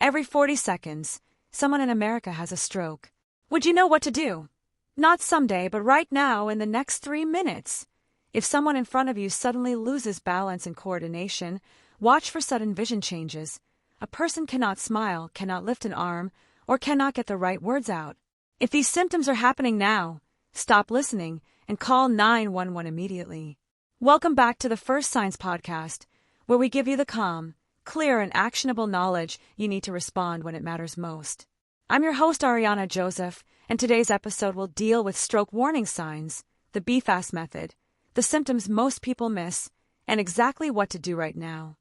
Every 40 seconds, someone in America has a stroke. Would you know what to do? Not someday, but right now in the next 3 minutes. If someone in front of you suddenly loses balance and coordination, watch for sudden vision changes. A person cannot smile, cannot lift an arm, or cannot get the right words out. If these symptoms are happening now, stop listening and call 911 immediately. Welcome back to the First Signs podcast, where we give you the calm, clear, and actionable knowledge you need to respond when it matters most. I'm your host, Ariana Joseph, and today's episode will deal with stroke warning signs, the Be Fast method, the symptoms most people miss, and exactly what to do right now.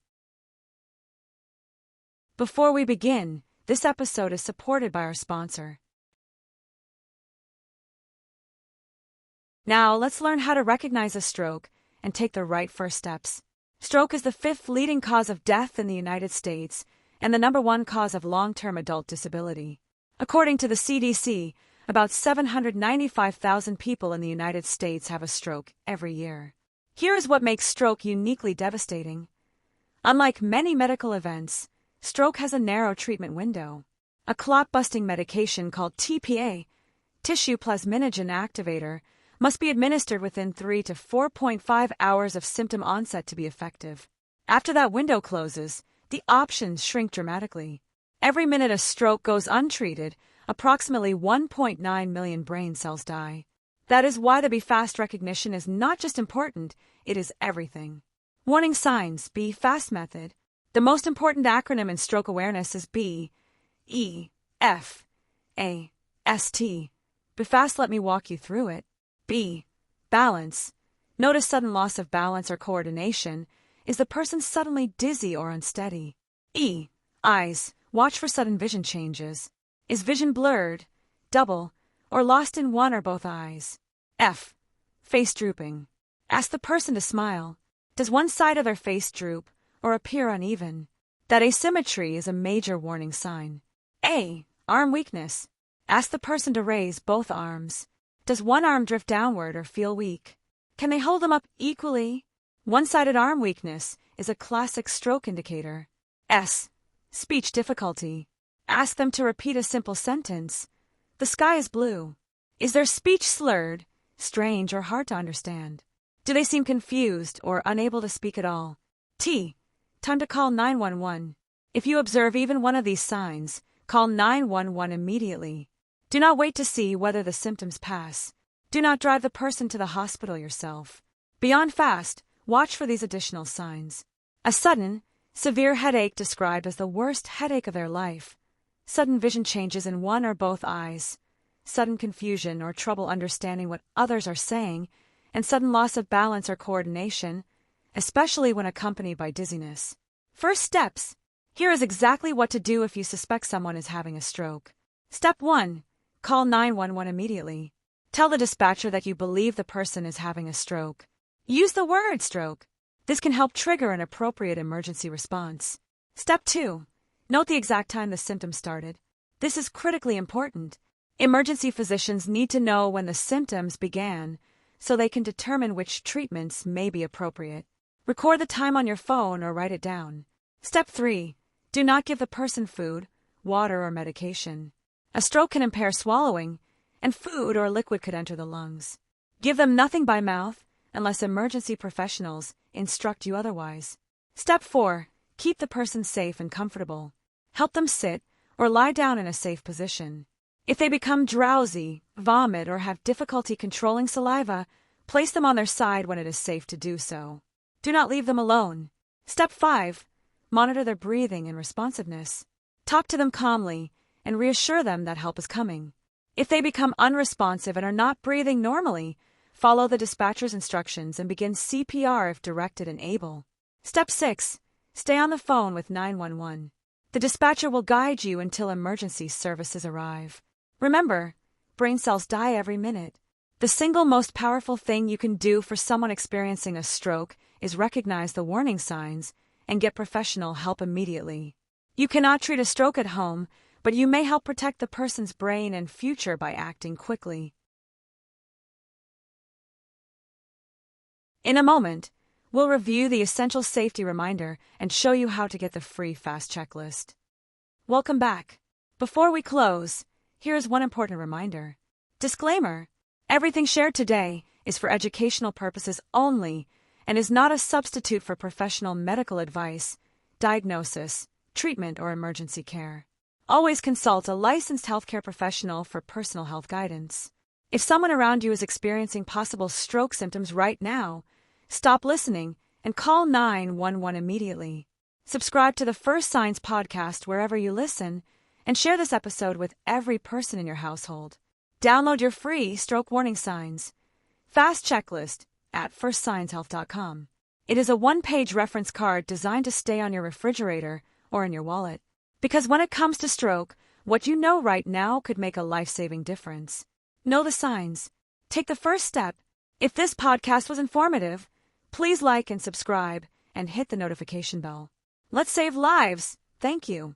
Before we begin, this episode is supported by our sponsor. Now, let's learn how to recognize a stroke and take the right first steps. Stroke is the 5th leading cause of death in the United States and the number 1 cause of long-term adult disability. According to the CDC, about 795,000 people in the United States have a stroke every year. Here is what makes stroke uniquely devastating. Unlike many medical events, stroke has a narrow treatment window. A clot-busting medication called TPA, tissue plasminogen activator, must be administered within 3 to 4.5 hours of symptom onset to be effective. After that window closes, the options shrink dramatically. Every minute a stroke goes untreated, approximately 1.9 million brain cells die. That is why the Be Fast recognition is not just important, it is everything. Warning signs, Be Fast method. The most important acronym in stroke awareness is B, E, F, A, S, T. Be Fast, let me walk you through it. B, balance. Notice sudden loss of balance or coordination. Is the person suddenly dizzy or unsteady? E, eyes. Watch for sudden vision changes. Is vision blurred, double, or lost in one or both eyes? F, face drooping. Ask the person to smile. Does one side of their face droop or appear uneven? That asymmetry is a major warning sign. A, arm weakness. Ask the person to raise both arms. Does one arm drift downward or feel weak? Can they hold them up equally? One-sided arm weakness is a classic stroke indicator. S, speech difficulty. Ask them to repeat a simple sentence. The sky is blue. Is their speech slurred, strange, or hard to understand? Do they seem confused or unable to speak at all? T, time to call 911. If you observe even one of these signs, call 911 immediately. Do not wait to see whether the symptoms pass. Do not drive the person to the hospital yourself. Beyond fast, watch for these additional signs. A sudden, severe headache described as the worst headache of their life. Sudden vision changes in one or both eyes. Sudden confusion or trouble understanding what others are saying, and sudden loss of balance or coordination, especially when accompanied by dizziness. First steps. Here is exactly what to do if you suspect someone is having a stroke. Step 1. Call 911 immediately. Tell the dispatcher that you believe the person is having a stroke. Use the word stroke. This can help trigger an appropriate emergency response. Step 2. Note the exact time the symptoms started. This is critically important. Emergency physicians need to know when the symptoms began so they can determine which treatments may be appropriate. Record the time on your phone or write it down. Step 3. Do not give the person food, water, or medication. A stroke can impair swallowing, and food or liquid could enter the lungs. Give them nothing by mouth unless emergency professionals instruct you otherwise. Step 4. Keep the person safe and comfortable. Help them sit or lie down in a safe position. If they become drowsy, vomit, or have difficulty controlling saliva, place them on their side when it is safe to do so. Do not leave them alone. Step 5. Monitor their breathing and responsiveness. Talk to them calmly and reassure them that help is coming. If they become unresponsive and are not breathing normally, follow the dispatcher's instructions and begin CPR if directed and able. Step 6. Stay on the phone with 911. The dispatcher will guide you until emergency services arrive. Remember, brain cells die every minute. The single most powerful thing you can do for someone experiencing a stroke is recognize the warning signs and get professional help immediately. You cannot treat a stroke at home, but you may help protect the person's brain and future by acting quickly. In a moment, we'll review the essential safety reminder and show you how to get the free FAST checklist. Welcome back. Before we close, here's one important reminder. Disclaimer: everything shared today is for educational purposes only and is not a substitute for professional medical advice, diagnosis, treatment, or emergency care. Always consult a licensed healthcare professional for personal health guidance. If someone around you is experiencing possible stroke symptoms right now, stop listening and call 911 immediately. Subscribe to the First Signs podcast wherever you listen and share this episode with every person in your household. Download your free stroke warning signs fast checklist at firstsignshealth.com. It is a one-page reference card designed to stay on your refrigerator or in your wallet. Because when it comes to stroke, what you know right now could make a life-saving difference. Know the signs. Take the first step. If this podcast was informative, please like and subscribe and hit the notification bell. Let's save lives. Thank you.